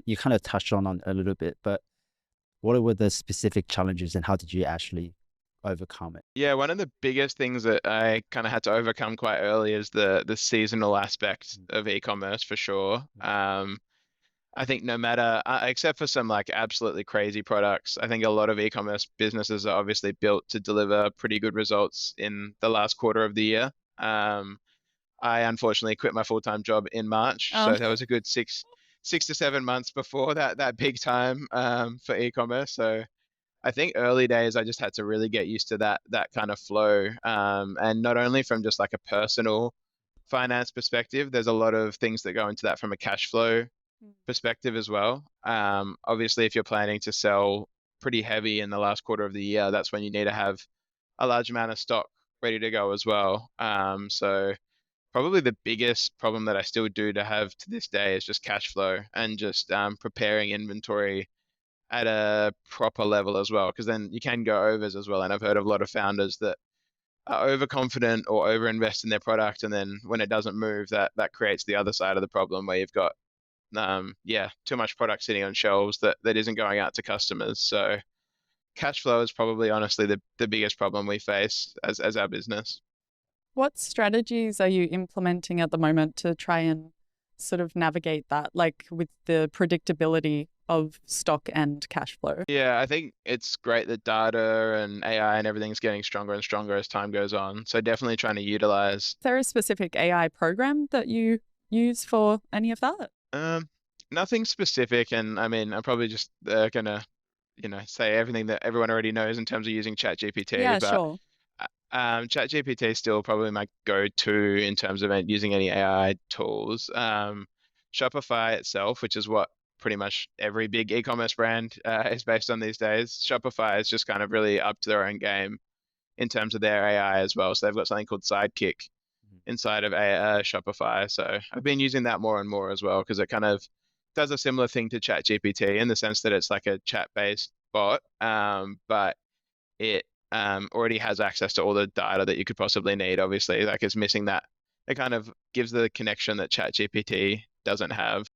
you kind of touched on a little bit, but what were the specific challenges and how did you actually overcome it? Yeah, one of the biggest things that I kind of had to overcome quite early is the seasonal aspect of e-commerce for sure. I think no matter, except for some like absolutely crazy products, I think a lot of e-commerce businesses are obviously built to deliver pretty good results in the last quarter of the year. Um, I unfortunately quit my full-time job in March, Oh, so that was a good six to 7 months before that big time for e-commerce. So I think early days I just had to really get used to that kind of flow, and not only from just like a personal finance perspective, there's a lot of things that go into that from a cash flow perspective as well. Obviously, if you're planning to sell pretty heavy in the last quarter of the year, that's when you need to have a large amount of stock ready to go as well. So probably the biggest problem that I still do to have to this day is just cash flow and just preparing inventory at a proper level as well, because then you can go overs as well. And I've heard of a lot of founders that are overconfident or overinvest in their product, and then when it doesn't move, that creates the other side of the problem where you've got too much product sitting on shelves that isn't going out to customers. So cash flow is probably honestly the biggest problem we face as our business. what strategies are you implementing at the moment to try and sort of navigate that, like with the predictability of stock and cash flow? Yeah, I think it's great that data and AI and everything's getting stronger and stronger as time goes on. So definitely trying to utilize. Is there a specific AI program that you use for any of that? Um, Nothing specific, and I mean, I'm probably just gonna, say everything that everyone already knows in terms of using ChatGPT, Yeah, but sure. ChatGPT is still probably my go-to in terms of using any AI tools. Shopify itself, which is what pretty much every big e-commerce brand is based on these days, Shopify is just kind of really up to their own game in terms of their AI as well. So they've got something called Sidekick inside of Shopify. So I've been using that more and more as well because it kind of does a similar thing to ChatGPT in the sense that it's like a chat-based bot, but it already has access to all the data that you could possibly need. Obviously, like it's missing that. It kind of gives the connection that ChatGPT doesn't have.